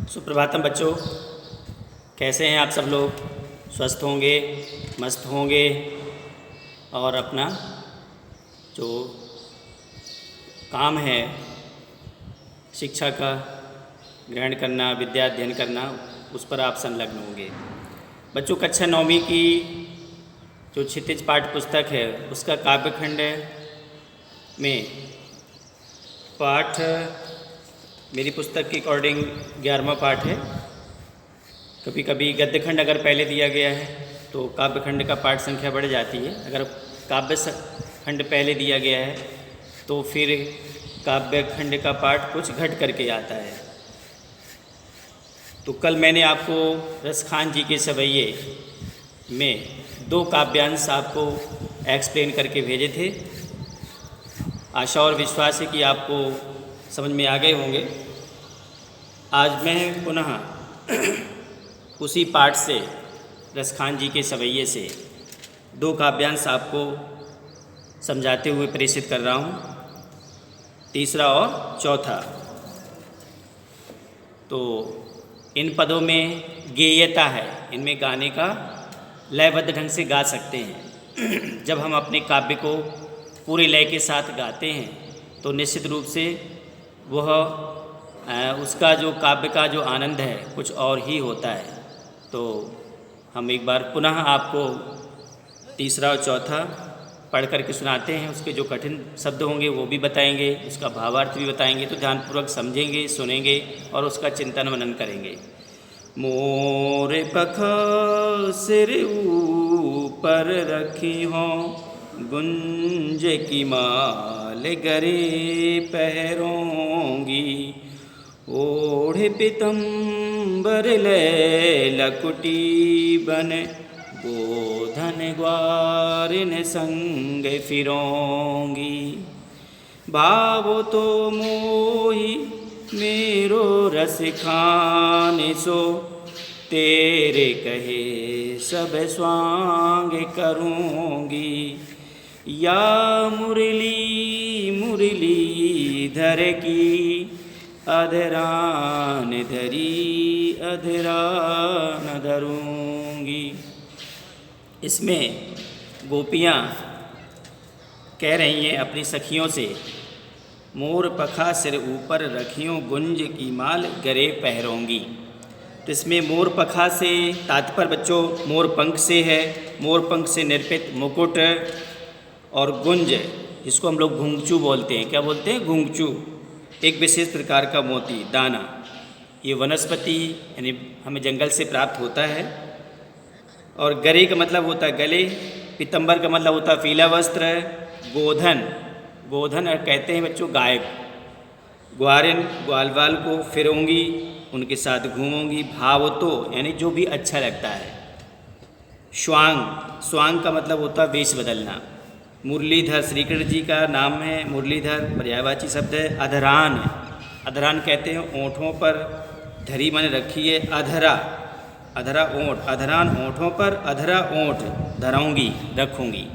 सुप्रभातम बच्चों, कैसे हैं आप सब लोग? स्वस्थ होंगे, मस्त होंगे और अपना जो काम है शिक्षा का ग्रहण करना, विद्या अध्ययन करना, उस पर आप संलग्न होंगे। बच्चों, कक्षा 9वीं की जो क्षितिज पाठ्य पुस्तक है उसका काव्यखंड में पाठ मेरी पुस्तक के अकॉर्डिंग 11वां पाठ है। कभी कभी गद्यखंड अगर पहले दिया गया है तो काव्यखंड का पाठ संख्या बढ़ जाती है। अगर काव्य खंड पहले दिया गया है तो फिर काव्यखंड का पाठ कुछ घट करके आता है। तो कल मैंने आपको रसखान जी के सवैये में 2 काव्यांश आपको एक्सप्लेन करके भेजे थे। आशा और विश्वास है कि आपको समझ में आ गए होंगे। आज मैं पुनः उसी पाठ से, रसखान जी के सवैये से 2 काव्यांश आपको समझाते हुए प्रेषित कर रहा हूँ, तीसरा और चौथा। तो इन पदों में गेयता है, इनमें गाने का लयबद्ध ढंग से गा सकते हैं। जब हम अपने काव्य को पूरे लय के साथ गाते हैं तो निश्चित रूप से वह उसका जो काव्य का जो आनंद है कुछ और ही होता है। तो हम एक बार पुनः आपको तीसरा और चौथा पढ़ करके सुनाते हैं। उसके जो कठिन शब्द होंगे वो भी बताएंगे, उसका भावार्थ भी बताएंगे। तो ध्यानपूर्वक समझेंगे, सुनेंगे और उसका चिंतन मनन करेंगे। मोर पखा सिर ऊपर रखी हो, गुंज की माल गरे पहरोंगी, ओढ़ पीतम्बर लकुटी बन, गोधन ग्वारिन संग फिरोंगी। भावो तो मोही मेरो रस खान सो, तेरे कहे सब स्वांग करूँगी। या मुरली मुरली धर की, अधरान धरी अधरान धरूँगी। इसमें गोपियाँ कह रही हैं अपनी सखियों से, मोर पखा सिर ऊपर रखियों, गुंज की माल गरे पहरोंगी। तो इसमें मोर पखा से तात्पर्य बच्चों मोर पंख से है। मोर पंख से निर्मित मुकुट और गुंज, जिसको हम लोग घुंघचू बोलते हैं। क्या बोलते हैं? घुंघचू। एक विशेष प्रकार का मोती दाना, ये वनस्पति यानी हमें जंगल से प्राप्त होता है। और गरे का मतलब होता है गले, पीतम्बर का मतलब होता है पीला वस्त्र, गोधन, गोधन कहते हैं बच्चों गाय, ग्वारिन ग्वालवाल को फिरोंगी, उनके साथ घूमूंगी। भाव तो यानी जो भी अच्छा लगता है। श्वांग, श्वांग का मतलब होता है वेश बदलना। मुरलीधर श्री कृष्ण जी का नाम है मुरलीधर, पर्यायवाची शब्द है। अधरान, अधरान कहते हैं ओंठों पर, धरी माने रखी है, अधरा, अधरा ओंठ, अधरान ओंठों पर, अधरा ओंठ धराऊंगी रखूंगी।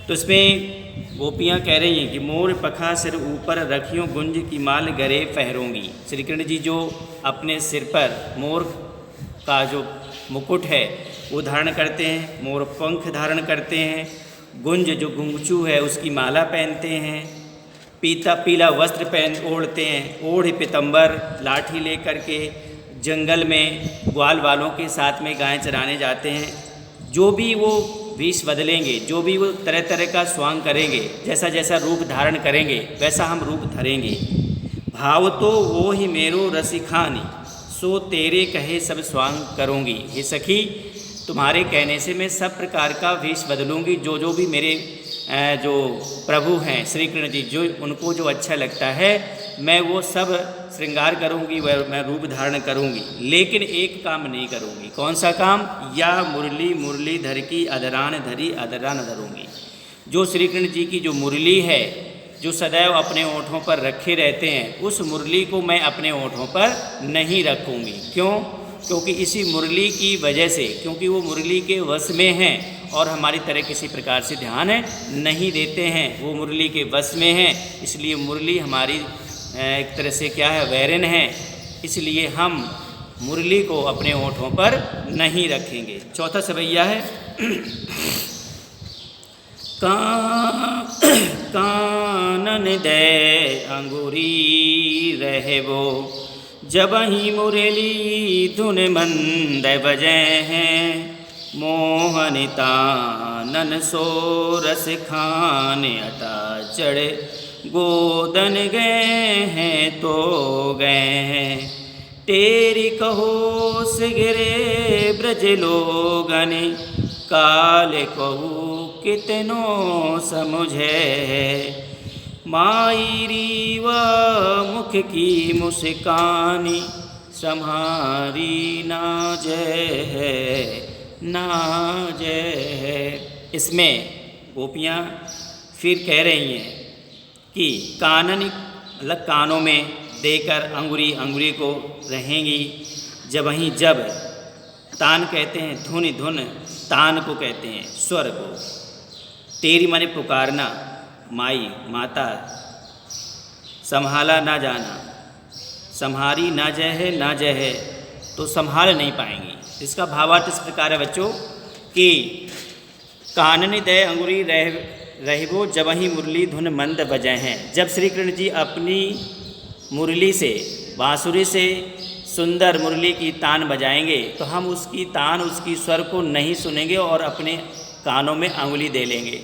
तो इसमें गोपियाँ कह रही हैं कि मोर पखा सिर ऊपर रखियों, गुंज की माल गरे पहरोंगी। श्री कृष्ण जी जो अपने सिर पर मोर का जो मुकुट है वो धारण करते हैं, मोर पंख धारण करते हैं, गुंज जो घुंघचू है उसकी माला पहनते हैं, पीला वस्त्र ओढ़ते हैं, ओढ़ पीतम्बर, लाठी लेकर के जंगल में ग्वाल वालों के साथ में गायें चराने जाते हैं। जो भी वो वेश बदलेंगे, जो भी वो तरह तरह का स्वांग करेंगे, जैसा जैसा रूप धारण करेंगे वैसा हम रूप धरेंगे। भाव तो वो ही मेरो रसिखानी, सो तेरे कहे सब स्वांग करूँगी। हे सखी, तुम्हारे कहने से मैं सब प्रकार का वेश बदलूँगी। जो जो भी मेरे जो प्रभु हैं श्री कृष्ण जी, जो उनको जो अच्छा लगता है मैं वो सब श्रृंगार करूँगी, वह मैं रूप धारण करूँगी। लेकिन एक काम नहीं करूँगी। कौन सा काम? या मुरली मुरली धर की, अधरान धरी अधरान धरूँगी। जो श्री कृष्ण जी की जो मुरली है, जो सदैव अपने ओंठों पर रखे रहते हैं, उस मुरली को मैं अपने ओंठों पर नहीं रखूँगी। क्यों? क्योंकि इसी मुरली की वजह से, क्योंकि वो मुरली के वश में हैं और हमारी तरह किसी प्रकार से ध्यान नहीं देते हैं, वो मुरली के वश में हैं। इसलिए मुरली हमारी एक तरह से क्या है, वैरिन है। इसलिए हम मुरली को अपने होठों पर नहीं रखेंगे। चौथा सवैया है कानन दे अंगूरी रहबो जबहि मुरली धुन मंद बजे हैं मोहनितानन सो रस खान अटा चढ़े गोदन गए हैं तो गए हैं तेरी कहो सिगरे ब्रज लोगन काल कहू कितनो समुझे मायरी व मुख की मुस्कानी सम्हारी ना जय। इसमें गोपियाँ फिर कह रही हैं कि कानन मतलब कानों में देकर अंगुरी को रहेंगी जबहि जब तान कहते हैं धुन तान को कहते हैं स्वर को तेरी माने पुकारना माई माता संभाला ना जाना संहारी ना जय है तो संभाल नहीं पाएंगी। इसका भावार्थ इस प्रकार है बच्चों कि कानन दे अंगुरी रहबो जबहि मुरली धुन मंद बजे हैं। जब श्री कृष्ण जी अपनी मुरली से बांसुरी से सुंदर मुरली की तान बजाएंगे तो हम उसकी तान उसकी स्वर को नहीं सुनेंगे और अपने कानों में अंगुली दे लेंगे।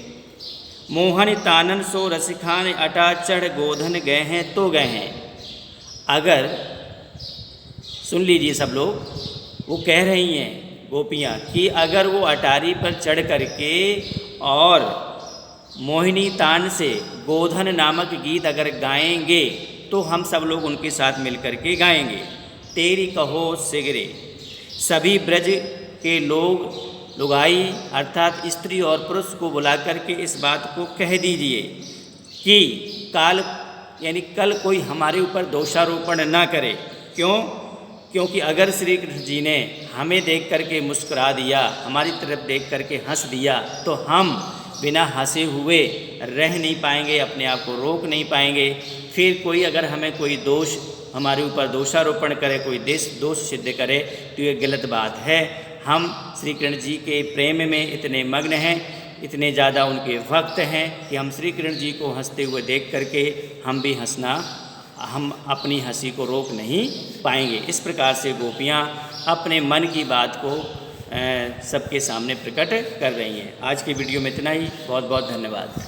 मोहन तानन सो रसिखान अटा चढ़ गोधन गए हैं तो गए हैं। अगर सुन लीजिए सब लोग, वो कह रही हैं गोपियाँ कि अगर वो अटारी पर चढ़ करके और मोहिनी तान से गोधन नामक गीत अगर गाएंगे तो हम सब लोग उनके साथ मिलकर के गाएंगे। तेरी कहो सिगरे सभी ब्रज के लुगाई अर्थात स्त्री और पुरुष को बुला करके इस बात को कह दीजिए कि काल यानी कल कोई हमारे ऊपर दोषारोपण ना करे। क्योंकि अगर श्री कृष्ण जी ने हमें देख करके मुस्कुरा दिया, हमारी तरफ देख करके हंस दिया तो हम बिना हंसे हुए रह नहीं पाएंगे, अपने आप को रोक नहीं पाएंगे। फिर कोई अगर हमें कोई दोष हमारे ऊपर दोषारोपण करे, कोई दोष सिद्ध करे तो ये गलत बात है। हम श्री कृष्ण जी के प्रेम में इतने मग्न हैं, इतने ज़्यादा उनके भक्त हैं कि हम श्री कृष्ण जी को हंसते हुए देख करके हम भी हम अपनी हंसी को रोक नहीं पाएंगे। इस प्रकार से गोपियाँ अपने मन की बात को सबके सामने प्रकट कर रही हैं। आज की वीडियो में इतना ही। बहुत बहुत धन्यवाद।